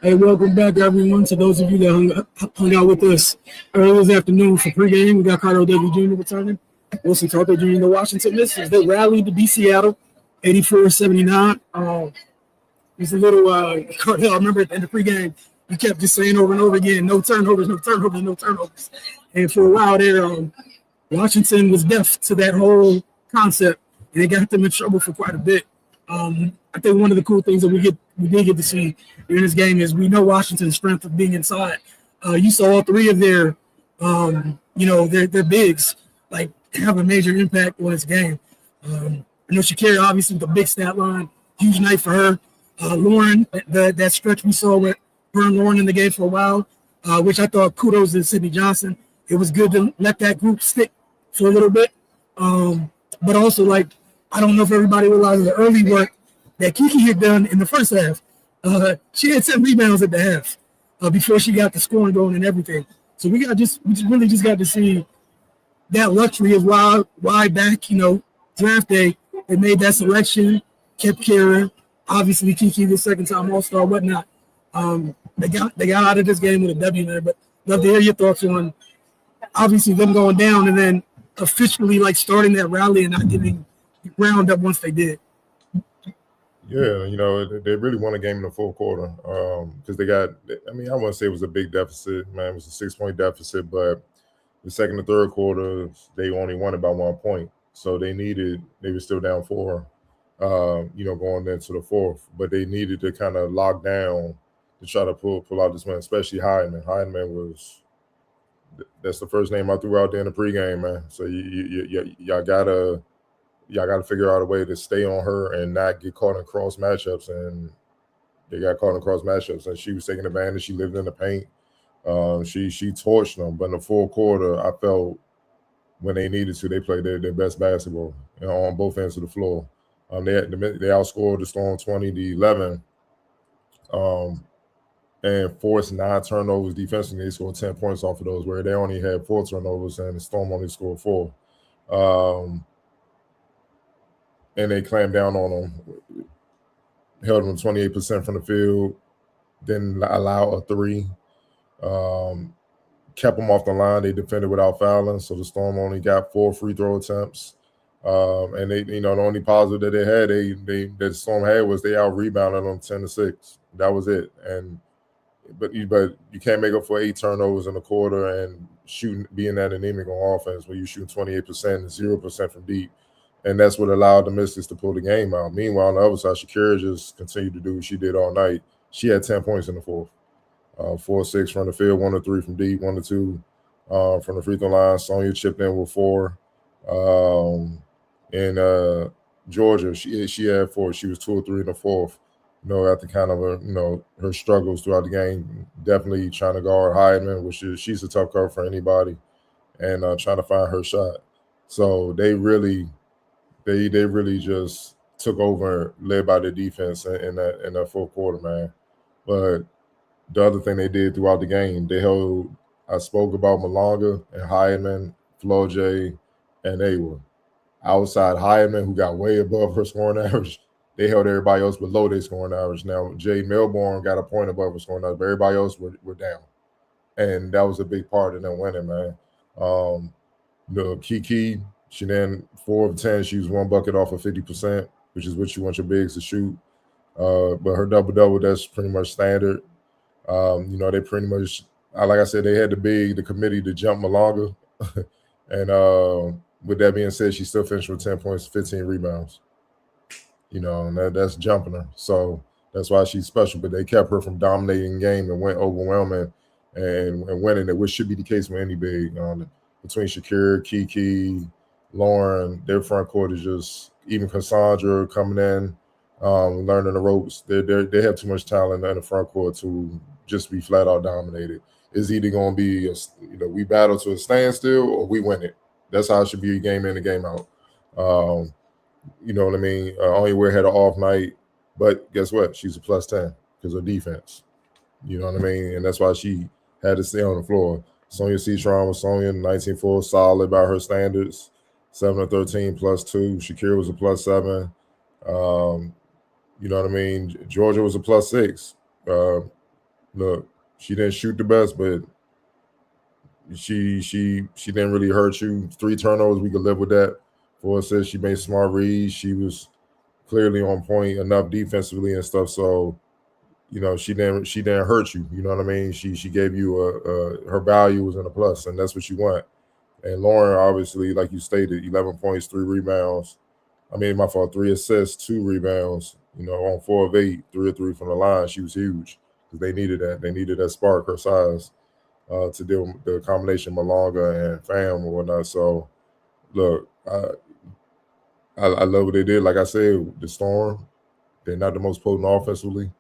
Hey, welcome back, everyone. To those of you that hung out with us earlier this afternoon for pregame, we got Carter W. Jr. returning. Wilson Tucker Jr. The Washington Mystics. They rallied to beat Seattle 84-79. He's a little, Cardell, I remember at the end of pregame, you kept just saying over and over again, no turnovers, no turnovers, no turnovers. And for a while there, Washington was deaf to that whole concept, and it got them in trouble for quite a bit. I think one of the cool things that we did get to see during this game is we know Washington's strength of being inside. You saw all three of their bigs like have a major impact on this game. I know Shakira obviously with a big stat line, huge night for her. Lauren, that stretch we saw with her and Lauren in the game for a while, which I thought kudos to Sydney Johnson. It was good to let that group stick for a little bit. But also, like, I don't know if everybody realizes the early work that Kiki had done in the first half. She had 10 rebounds at the half before she got the scoring going and everything. So we really just got to see that luxury of why back, draft day, they made that selection, kept Kara, obviously Kiki the second time All-Star, whatnot. They got out of this game with a W there, but love to hear your thoughts on obviously them going down and then officially like starting that rally and not getting ground up once they did. Yeah, they really won a game in the fourth quarter because they got. I mean, I wouldn't say it was a big deficit, man. It was a 6-point deficit, but the second and third quarter they only won it by 1 point, so they were still down four, going into the fourth, but they needed to kind of lock down to try to pull out this win, especially Hyman. Hyman was that's the first name I threw out there in the pregame, man. So y'all gotta figure out a way to stay on her and not get caught in cross matchups. And they got caught in cross matchups, and she was taking advantage. She lived in the paint. She torched them. But in the fourth quarter, I felt when they needed to, they played their best basketball on both ends of the floor. They outscored the Storm 20-11, and forced 9 turnovers defensively. They scored 10 points off of those, where they only had 4 turnovers, and the Storm only scored 4. And they clamped down on them, held them 28% from the field, didn't allow a 3, kept them off the line. They defended without fouling, so the Storm only got 4 free throw attempts. And they, the only positive that they had, that the Storm had was they out rebounded them 10-6. That was it. But you can't make up for 8 turnovers in the quarter and being that anemic on offense when you shoot 28% and 0% from deep. And that's what allowed the Mystics to pull the game out. Meanwhile, on the other side, Shakira just continued to do what she did all night. She had 10 points in the fourth. 4-6 from the field, 1-3 from deep, 1-2 from the free throw line. Sonya chipped in with 4. And Georgia, she had 4. She was 2 or 3 in the fourth. After kind of her struggles throughout the game, definitely trying to guard Hyman, she's a tough cover for anybody, and trying to find her shot. So they really just took over, led by the defense in that fourth quarter, man. But the other thing they did throughout the game, I spoke about Malonga and Hyman, Flo J, and Awa. Outside Hyman, who got way above her scoring average, they held everybody else below their scoring average. Now, Jade Melbourne got a point above her scoring average, but everybody else were down. And that was a big part of them winning, man. Kiki, she then 4 of 10. She was 1 bucket off of 50%, which is what you want your bigs to shoot. But her double-double, that's pretty much standard. They pretty much, like I said, they had the committee to jump Malonga. And with that being said, she still finished with 10 points, 15 rebounds. And that's jumping her. So that's why she's special. But they kept her from dominating the game and went overwhelming and winning it, which should be the case with any big. Between Shakira, Kiki, Lauren, their front court is just, even Cassandra coming in, learning the ropes. They have too much talent in the front court to just be flat out dominated. It's either going to be we battle to a standstill or we win it. That's how it should be, a game in and game out. You know what I mean? Only had an off night, but guess what? She's a +10 because of defense. You know what I mean? And that's why she had to stay on the floor. Sonya Citron was Sonya, 19-4, solid by her standards. 7-13 +2. Shakira was a +7. You know what I mean? Georgia was a +6. look, she didn't shoot the best, but she didn't really hurt you. 3 turnovers, we could live with that. 4 assists, she made smart reads. She was clearly on point enough defensively and stuff. So, you know, she didn't hurt you. You know what I mean? She gave you her value was in a plus, and that's what you want. And Lauren, obviously, like you stated, 11 points, 3 rebounds. I mean, my fault, 3 assists, 2 rebounds. You know, on 4 of 8, 3 of 3 from the line. She was huge because they needed that. They needed that spark, her size, to deal with the combination Malonga and Fam or whatnot. So, look, I love what they did. Like I said, the Storm, they're not the most potent offensively.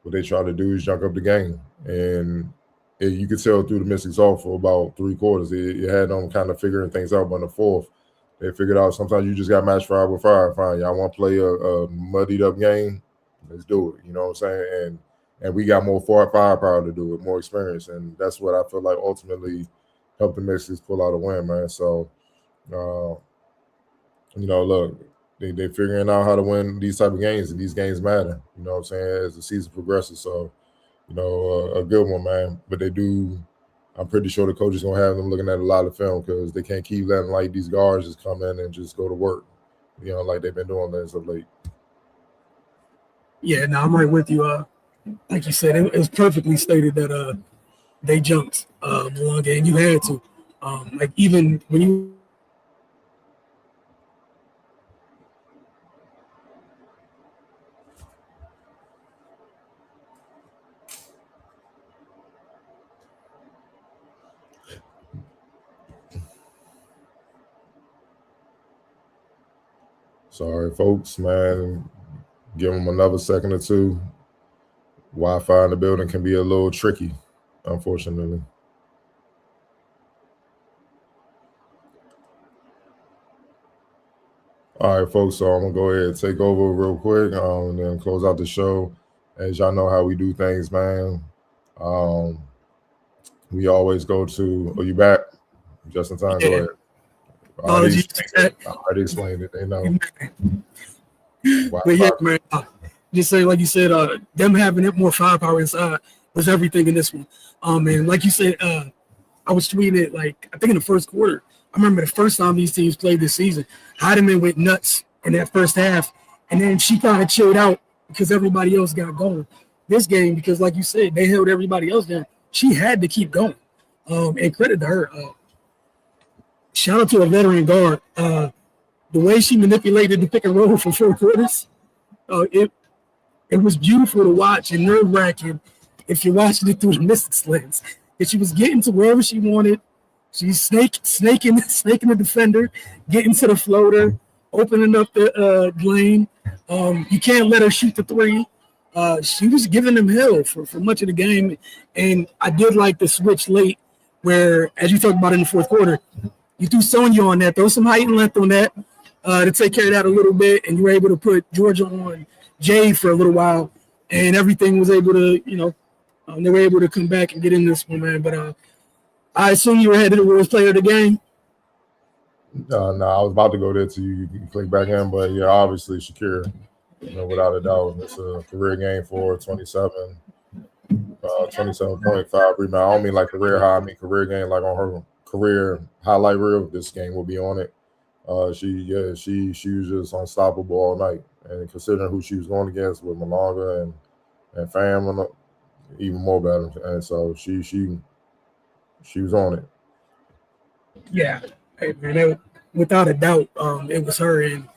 What they try to do is junk up the game. And you could tell through the Mystics off for about 3 quarters. It had them kind of figuring things out. But in the fourth, they figured out sometimes you just got matched fire with fire. Fine, y'all want to play a muddied up game? Let's do it. You know what I'm saying? And we got more firepower to do it, more experience. And that's what I feel like ultimately helped the Mystics pull out a win, man. So, you know, look, they're figuring out how to win these type of games, and these games matter, you know what I'm saying, as the season progresses. So, you know, a good one, man. But I'm pretty sure the coach is going to have them looking at a lot of film because they can't keep letting, like, these guards just come in and just go to work, you know, like they've been doing as of late. Yeah, no, I'm right with you. Like you said, it was perfectly stated that they jumped Malonga, and you had to. Like, even when you Sorry, folks, man. Give them another second or two. Wi-Fi in the building can be a little tricky, unfortunately. All right, folks, so I'm going to go ahead and take over real quick and then close out the show. As y'all know how we do things, man. We always go to – are you back? Just in time, yeah. Go ahead. I already explained it. They know. But yeah, man, just say, like you said, them having it more firepower inside was everything in this one. And like you said, I was tweeting it, like, I think in the first quarter. I remember the first time these teams played this season, Heidemann went nuts in that first half, and then she kind of chilled out because everybody else got going. This game, because like you said, they held everybody else down. She had to keep going. And credit to her. Shout out to a veteran guard. The way she manipulated the pick and roll for 4 quarters, it was beautiful to watch and nerve-wracking if you're watching it through the Mystics lens. If she was getting to wherever she wanted, she's snaking the defender, getting to the floater, opening up the lane. You can't let her shoot the 3. She was giving them hell for much of the game, and I did like the switch late where, as you talked about in the fourth quarter, you threw Sonya on that, throw some height and length on that to take care of that a little bit, and you were able to put Georgia on Jay for a little while, and everything was able to, you know, they were able to come back and get in this one, man. But I assume you were headed to the worst player of the game. No, I was about to go there till you click back in, but yeah, obviously Shakira, you know, without a doubt, it's a career game for 27, 27.5 rebound. I don't mean like career high, I mean career game, like on her career highlight reel. This game will be on it. She was just unstoppable all night, and considering who she was going against with Malonga and Fam, even more better. And so she was on it. Yeah, hey, man, without a doubt, it was her. And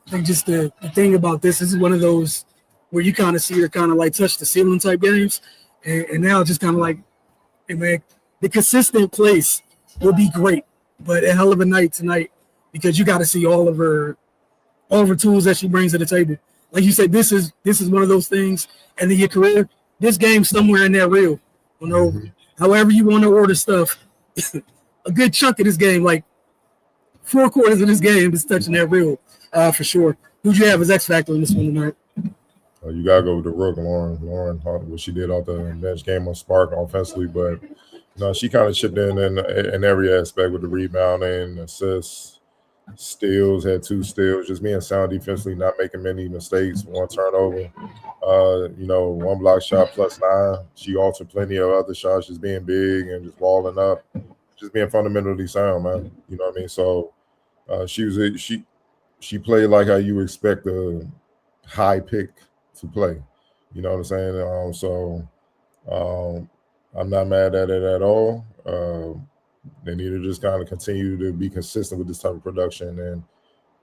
I think just the thing about this is one of those where you kind of see her kind of like touch the ceiling type games, and now just kind of like, hey, man, the consistent place will be great, but a hell of a night tonight because you got to see all of her tools that she brings to the table. Like you said, this is one of those things, and in your career, this game's somewhere in that reel. You know, however you want to order stuff, a good chunk of this game, like 4 quarters of this game, is touching that reel for sure. Who'd you have as Xfactor in this one tonight? You gotta go with the rook, Lauren, what she did off the bench game on spark offensively, but you know, she kind of chipped in every aspect with the rebounding, assists, steals, had 2 steals, just being sound defensively, not making many mistakes, 1 turnover. 1 block shot +9. She altered plenty of other shots, just being big and just walling up, just being fundamentally sound, man. You know what I mean? So she played like how you expect a high pick to play. You know what I'm saying? I'm not mad at it at all. They need to just kind of continue to be consistent with this type of production,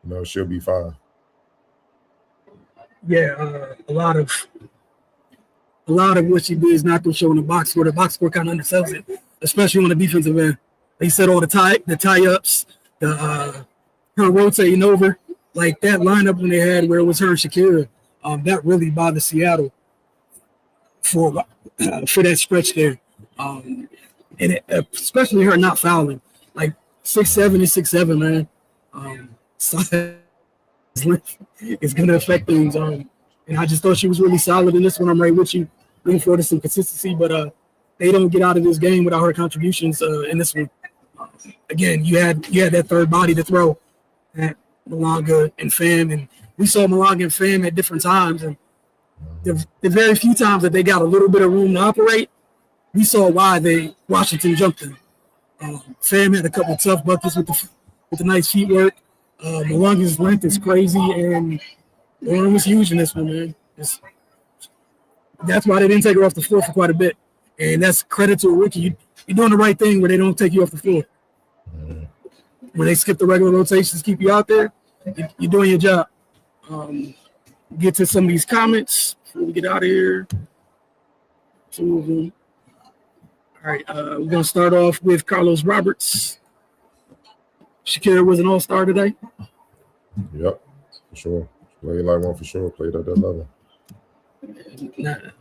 and she'll be fine. Yeah, a lot of what she did is not going to show in the box score. The box score kind of undersells it, especially on the defensive end. They said all the tie-ups, her rotating over, like that lineup when they had where it was her and Shakira, that really bothered Seattle for that stretch there. And especially her not fouling. Like 6'7" is 6'7", man. Size is going to affect things. And I just thought she was really solid in this one. I'm right with you. Looking forward to some consistency, but they don't get out of this game without her contributions in this one. Again, you had that third body to throw at Malanga and Pham, and we saw Malanga and Pham at different times. And the very few times that they got a little bit of room to operate, we saw why Washington jumped them. Pham had a couple of tough buckets with the nice feet work. Malanga's length is crazy, and Lauren was huge in this one, man. That's why they didn't take her off the floor for quite a bit. And that's credit to a rookie. You're doing the right thing where they don't take you off the floor. When they skip the regular rotations, keep you out there, you're doing your job. Get to some of these comments before we get out of here. 2 of them. All right, we're going to start off with Carlos Roberts. Shakira was an all-star today. Yep, for sure. Played like one for sure. Played at that level.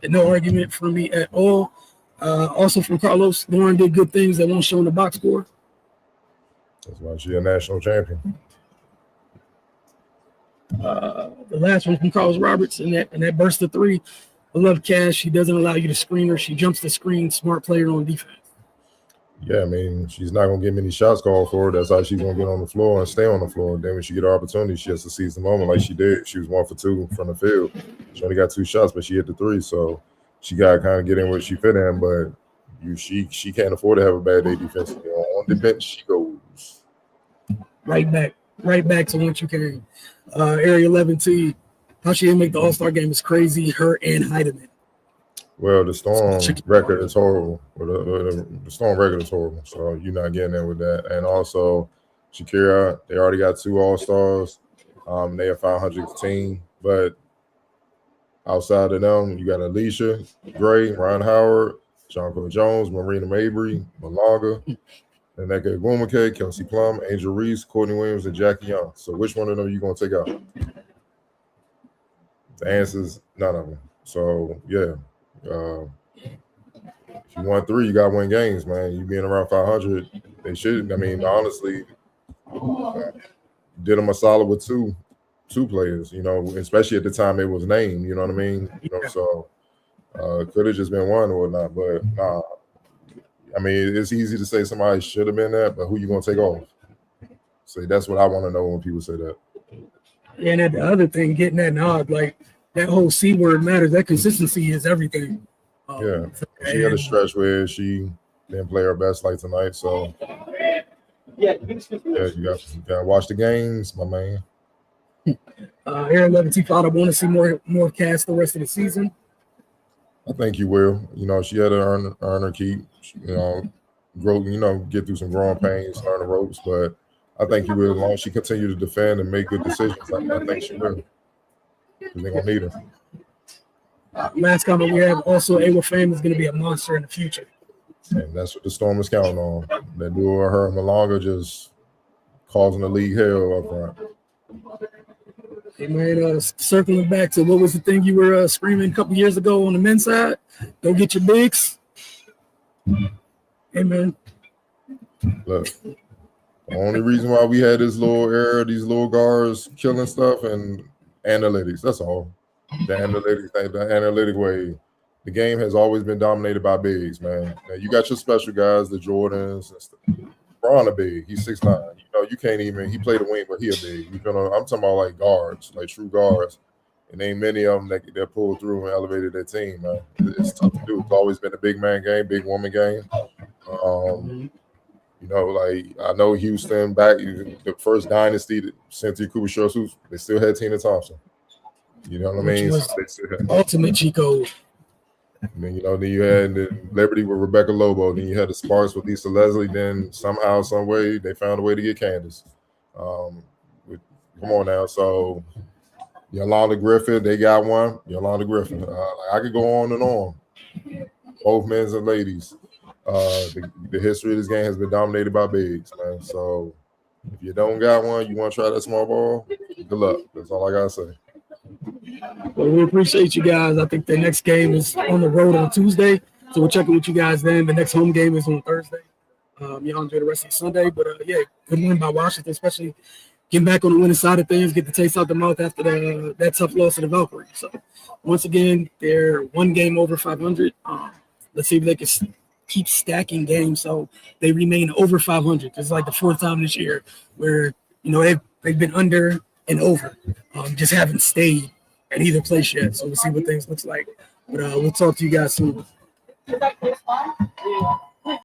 No argument for me at all. Also from Carlos, Lauren did good things that won't show in the box score. That's why she's a national champion. The last one from Carlos Roberts, and that burst of 3. I love Cash. She doesn't allow you to screen her. She jumps the screen. Smart player on defense. Yeah, I mean, she's not going to get many shots called for her. That's how she's going to get on the floor and stay on the floor. Then when she get her opportunity, she has to seize the moment like she did. She was 1 for 2 from the field. She only got 2 shots, but she hit the 3. So she got to kind of get in where she fit in. But she can't afford to have a bad day defensively. On the bench, she goes. Right back to what you came. Area 11T, how she didn't make the All-Star game is crazy. Her and Heidemann. Well, the Storm record is horrible. The Storm record is horrible, so you're not getting there with that. And also, Shakira, they already got 2 All-Stars. They a 500 team, but outside of them, you got Alicia Gray, Ron Howard, Jonko Jones, Marina Mabry, Malanga, Nneka Egwumike, Kelsey Plum, Angel Reese, Courtney Williams, and Jackie Young. So which one of them are you going to take out? The answer is none of them. So, yeah. If you won 3, you got to win games, man. You being around 500, they should. I mean, honestly, did them a solid with two players, especially at the time it was named, you know what I mean? So could have just been 1 or not, but nah. I mean, it's easy to say somebody should have been that, but who you going to take off? So that's what I want to know when people say that. And then the other thing, getting that nod, like that whole C word matters. That consistency is everything. Yeah, she had a stretch where she didn't play her best like tonight. So you got to watch the games, my man. Aaron Levin thought I want to see more cast the rest of the season. I think you will. She had to earn her keep. Grow. Get through some growing pains, learn the ropes, but I think you will as long as she continue to defend and make good decisions. I think she will. They're gonna need her. Last comment we have also, Awa Pham is going to be a monster in the future. And that's what the Storm is counting on. That duo, her and Malanga, just causing the league hell up front. Hey, man, circling back to what was the thing you were screaming a couple years ago on the men's side? Go get your bigs. Hey, man. Look, the only reason why we had this little era, these little guards killing stuff and analytics, that's all. The analytic way. The game has always been dominated by bigs, man. Now, you got your special guys, the Jordans and stuff. LeBron a big. He's 6'9". you can't even. He played a wing, but he a big. You know, I'm talking about like guards, like true guards. And ain't many of them that pulled through and elevated their team, man. It's tough to do. It's always been a big man game, big woman game. You know, like I know Houston back the first dynasty that Cynthia Cooper, they still had Tina Thompson. You know what I mean? Was so they still had, ultimate Chico. then then you had the Liberty with Rebecca Lobo. Then you had the Sparks with Lisa Leslie. Then somehow, some way, they found a way to get Candace. Come on now, so. Yolanda Griffin, they got one. Yolanda Griffin. I could go on and on. Both men's and ladies. The history of this game has been dominated by bigs, man. So if you don't got one, you want to try that small ball, good luck. That's all I got to say. Well, we appreciate you guys. I think the next game is on the road on Tuesday. So we'll check in with you guys then. The next home game is on Thursday. Y'all enjoy the rest of Sunday. But, yeah, good win by Washington, especially – getting back on the winning side of things, get the taste out the mouth after that tough loss to the Valkyrie. So, once again, they're one game over 500. Let's see if they can keep stacking games so they remain over 500. It's like the fourth time this year where, they've been under and over. Just haven't stayed at either place yet. So, we'll see what things looks like. But we'll talk to you guys soon.